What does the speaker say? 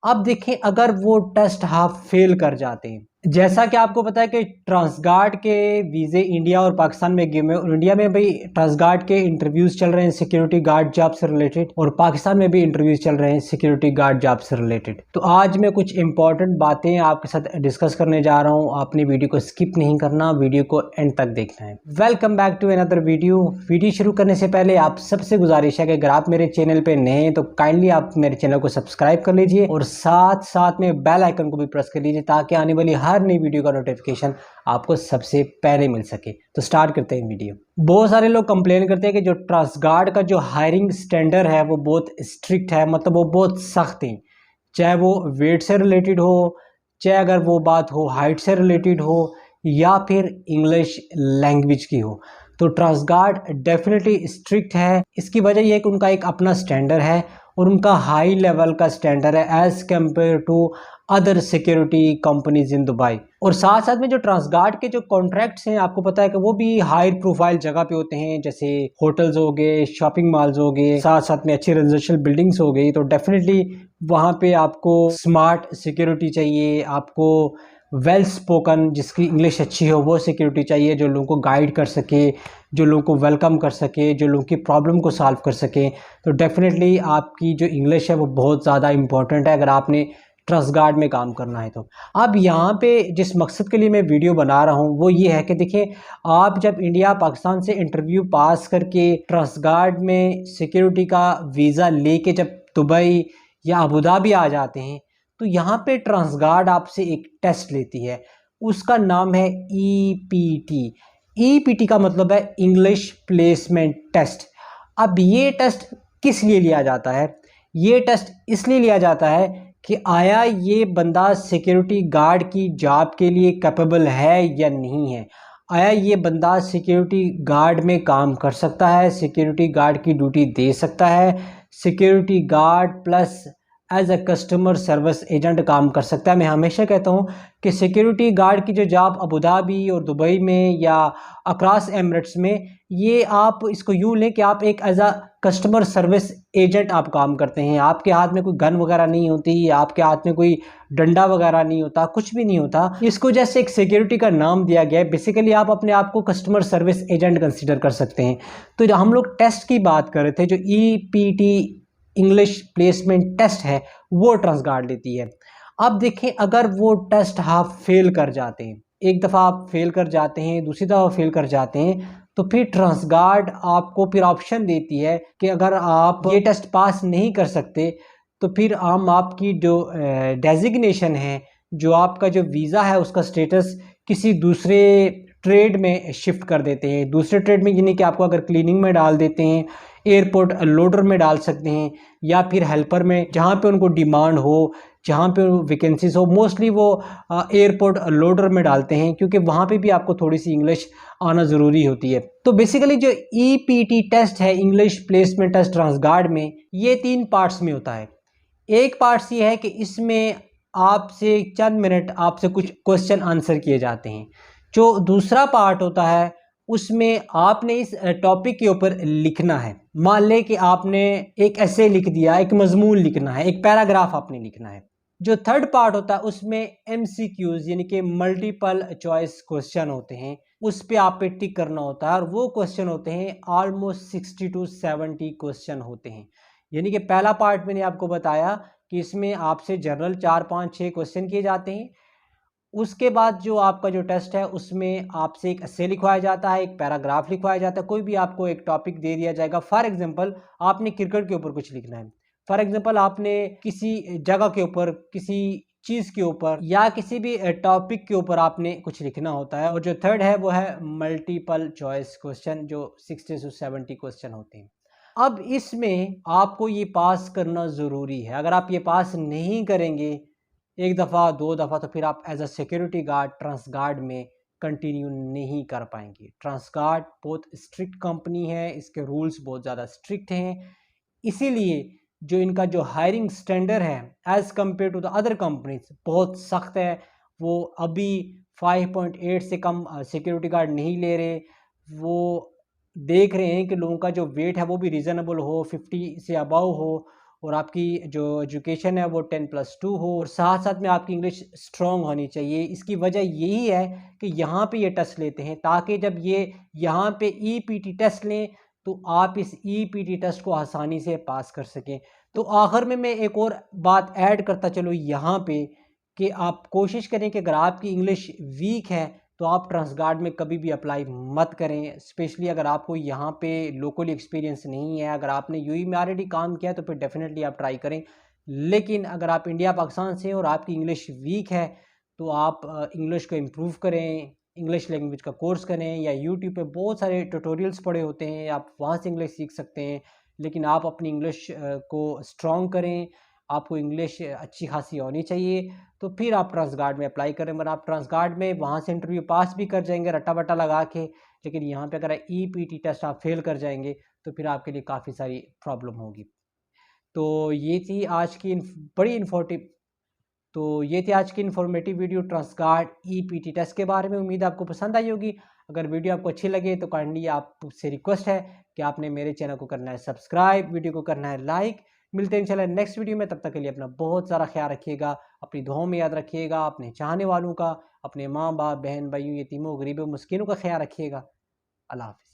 अब देखें अगर वो टेस्ट आप फेल कर जाते हैं, जैसा कि आपको पता है कि ट्रांसगार्ड के वीज़े इंडिया और पाकिस्तान में गिवे और इंडिया में भी ट्रांसगार्ड के इंटरव्यूज़ चल रहे हैं सिक्योरिटी गार्ड जॉब से रिलेटेड, और पाकिस्तान में भी इंटरव्यूज़ चल रहे हैं सिक्योरिटी गार्ड जॉब से रिलेटेड। तो आज मैं कुछ इंपॉर्टेंट बातें आपके साथ डिस्कस करने जा रहा हूँ। आपने वीडियो को स्किप नहीं करना, वीडियो को एंड तक देखना है। Welcome back to another video शुरू करने से पहले आप सबसे गुजारिश है कि अगर आप मेरे चैनल पे नए हैं तो काइंडली आप मेरे चैनल को सब्सक्राइब कर लीजिए और साथ साथ में बेल आइकन को भी प्रेस कर लीजिए ताकि आने वाली हर नई वीडियो का नोटिफिकेशन आपको सबसे पहले मिल सके। तो स्टार्ट करते हैं वीडियो। बहुत सारे लोग कंप्लेन करते हैं कि जो ट्रांसगार्ड का जो हायरिंग स्टैंडर्ड है वो बहुत स्ट्रिक्ट है, मतलब वो बहुत सख्त है, चाहे वो वेट से रिलेटेड हो, चाहे अगर वो बात हो हाइट से रिलेटेड हो या फिर इंग्लिश लैंग्वेज की हो। तो ट्रांसगार्ड डेफिनेटली स्ट्रिक्ट है। इसकी वजह यह है कि उनका एक अपना स्टैंडर्ड है और उनका हाई लेवल का स्टैंडर्ड है as compared to other security companies in Dubai. और साथ साथ में जो ट्रांसगार्ड के जो कॉन्ट्रैक्ट्स हैं आपको पता है कि वो भी हाई प्रोफाइल जगह पे होते हैं, जैसे होटल्स हो गए, शॉपिंग मॉल्स हो गए, साथ साथ में अच्छी रेजिडेंशियल बिल्डिंग्स हो गई। तो डेफिनेटली वहाँ पे आपको स्मार्ट सिक्योरिटी चाहिए, आपको वेल स्पोकन जिसकी इंग्लिश अच्छी हो वो सिक्योरिटी चाहिए, जो लोगों को गाइड कर सके, जो लोगों को वेलकम कर सके, जो लोगों की प्रॉब्लम को सॉल्व कर सके। तो डेफिनेटली आपकी जो इंग्लिश है वो बहुत ज़्यादा इंपॉर्टेंट है अगर आपने ट्रांसगार्ड में काम करना है। तो अब यहाँ पे जिस मकसद के लिए मैं वीडियो बना रहा हूँ वो ये है कि देखिए, आप जब इंडिया पाकिस्तान से इंटरव्यू पास करके ट्रांसगार्ड में सिक्योरिटी का वीज़ा लेके जब दुबई या अबू धाबी आ जाते हैं तो यहाँ पे ट्रांसगार्ड आपसे एक टेस्ट लेती है, उसका नाम है ईपीटी। ईपीटी का मतलब है इंग्लिश प्लेसमेंट टेस्ट। अब ये टेस्ट किस लिए लिया जाता है? ये टेस्ट इसलिए लिया जाता है कि आया ये बंदा सिक्योरिटी गार्ड की जॉब के लिए कैपेबल है या नहीं है, आया ये बंदा सिक्योरिटी गार्ड में काम कर सकता है, सिक्योरिटी गार्ड की ड्यूटी दे सकता है, security guard plus as a customer service agent काम कर सकता है। मैं हमेशा कहता हूँ कि सिक्योरिटी गार्ड की जो जॉब अबू धाबी और दुबई में या अक्रॉस एमिरेट्स में, ये आप इसको यूँ लें कि आप एक as a customer service agent आप काम करते हैं। आपके हाथ में कोई गन वगैरह नहीं होती, आपके हाथ में कोई डंडा वगैरह नहीं होता, कुछ भी नहीं होता। इसको जैसे एक सिक्योरिटी का नाम दिया गया है, बेसिकली आप अपने आप को कस्टमर सर्विस एजेंट कंसिडर कर सकते हैं। तो जो हम लोग टेस्ट की बात कर रहे थे, जो ईपीटी इंग्लिश प्लेसमेंट टेस्ट है वो ट्रांसगार्ड लेती है। अब देखें अगर वो टेस्ट आप फेल कर जाते हैं, एक दफ़ा आप फेल कर जाते हैं, दूसरी दफ़ा फेल कर जाते हैं, तो फिर ट्रांसगार्ड आपको फिर ऑप्शन देती है कि अगर आप ये टेस्ट पास नहीं कर सकते तो फिर हम आपकी जो डेजिग्नेशन है, जो आपका जो वीज़ा है उसका स्टेटस किसी दूसरे ट्रेड में शिफ्ट कर देते हैं। दूसरे ट्रेड में यानी कि आपको अगर क्लीनिंग में डाल देते हैं, एयरपोर्ट लोडर में डाल सकते हैं, या फिर हेल्पर में, जहाँ पे उनको डिमांड हो, जहाँ पे वैकेंसीज हो। मोस्टली वो एयरपोर्ट लोडर में डालते हैं क्योंकि वहाँ पे भी आपको थोड़ी सी इंग्लिश आना ज़रूरी होती है। तो बेसिकली जो ईपीटी टेस्ट है, इंग्लिश प्लेसमेंट टेस्ट ट्रांसगार्ड में, ये 3 पार्ट्स में होता है। एक पार्ट्स ये है कि इसमें आपसे चंद मिनट आपसे कुछ क्वेश्चन आंसर किए जाते हैं। जो दूसरा पार्ट होता है उसमें आपने इस टॉपिक के ऊपर लिखना है। मान लें कि आपने एक ऐसे लिख दिया, एक मजमून लिखना है, एक पैराग्राफ आपने लिखना है। जो थर्ड पार्ट होता है उसमें एमसीक्यूज यानी कि मल्टीपल चॉइस क्वेश्चन होते हैं, उस पे आप पे टिक करना होता है, और वो क्वेश्चन होते हैं ऑलमोस्ट 60 टू 70 क्वेश्चन होते हैं। यानी कि पहला पार्ट मैंने आपको बताया कि इसमें आपसे जनरल 4 5 6 क्वेश्चन किए जाते हैं। उसके बाद जो आपका जो टेस्ट है उसमें आपसे एक एस्से लिखवाया जाता है, एक पैराग्राफ लिखवाया जाता है। कोई भी आपको एक टॉपिक दे दिया जाएगा। फॉर एग्जांपल आपने क्रिकेट के ऊपर कुछ लिखना है, फॉर एग्जांपल आपने किसी जगह के ऊपर, किसी चीज़ के ऊपर या किसी भी टॉपिक के ऊपर आपने कुछ लिखना होता है। और जो थर्ड है वो है मल्टीपल चॉइस क्वेश्चन, जो 60 से 70 क्वेश्चन होते हैं। अब इसमें आपको ये पास करना ज़रूरी है। अगर आप ये पास नहीं करेंगे एक दफ़ा दो दफ़ा, तो फिर आप as a security guard Transguard में कंटिन्यू नहीं कर पाएंगे। ट्रांसगार्ड बहुत स्ट्रिक्ट कंपनी है, इसके रूल्स बहुत ज़्यादा स्ट्रिक्ट हैं, इसीलिए जो इनका जो हायरिंग स्टैंडर्ड है as compared to the other companies बहुत सख्त है। वो अभी 5.8 से कम सिक्योरिटी गार्ड नहीं ले रहे। वो देख रहे हैं कि लोगों का जो वेट है वो भी रीज़नेबल हो, 50 से अबव हो, और आपकी जो एजुकेशन है वो 10+2 हो, और साथ साथ में आपकी इंग्लिश स्ट्रॉन्ग होनी चाहिए। इसकी वजह यही है कि यहाँ पे ये टेस्ट लेते हैं, ताकि जब ये यहाँ पे ईपीटी टेस्ट लें तो आप इस ईपीटी टेस्ट को आसानी से पास कर सकें। तो आखिर में मैं एक और बात ऐड करता चलो यहाँ पे, कि आप कोशिश करें कि अगर आपकी इंग्लिश वीक है तो आप ट्रांसगार्ड में कभी भी अप्लाई मत करें, स्पेशली अगर आपको यहाँ पे लोकली एक्सपीरियंस नहीं है। अगर आपने यूएई में ऑलरेडी काम किया तो फिर डेफिनेटली आप ट्राई करें, लेकिन अगर आप इंडिया पाकिस्तान से हैं और आपकी इंग्लिश वीक है तो आप इंग्लिश को इम्प्रूव करें, इंग्लिश लैंग्वेज का कोर्स करें, या यूट्यूब पे बहुत सारे ट्यूटोरियल्स पड़े होते हैं, आप वहाँ से इंग्लिश सीख सकते हैं। लेकिन आप अपनी इंग्लिश को स्ट्रॉन्ग करें, आपको इंग्लिश अच्छी खासी होनी चाहिए, तो फिर आप ट्रांसगार्ड में अप्लाई करें। मगर आप ट्रांसगार्ड में वहाँ से इंटरव्यू पास भी कर जाएंगे रट्टा वट्टा लगा के, लेकिन यहाँ पे अगर ईपीटी टेस्ट आप फेल कर जाएंगे तो फिर आपके लिए काफ़ी सारी प्रॉब्लम होगी। तो ये थी आज की बड़ी इन्फॉर्टिव तो ये थी आज की informative video Transguard EPT test के बारे में। उम्मीद आपको पसंद आई होगी। अगर वीडियो आपको अच्छी लगे तो काइंडली आपसे रिक्वेस्ट है कि आपने मेरे चैनल को करना है सब्सक्राइब, वीडियो को करना है लाइक। मिलते हैं इंशाल्लाह नेक्स्ट वीडियो में, तब तक के लिए अपना बहुत सारा ख्याल रखिएगा, अपनी दुआओं में याद रखिएगा, अपने चाहने वालों का, अपने माँ बाप बहन भाइयों यतीमों गरीबों मिस्किनों का ख्याल रखिएगा। अल्लाह हाफ़िज़।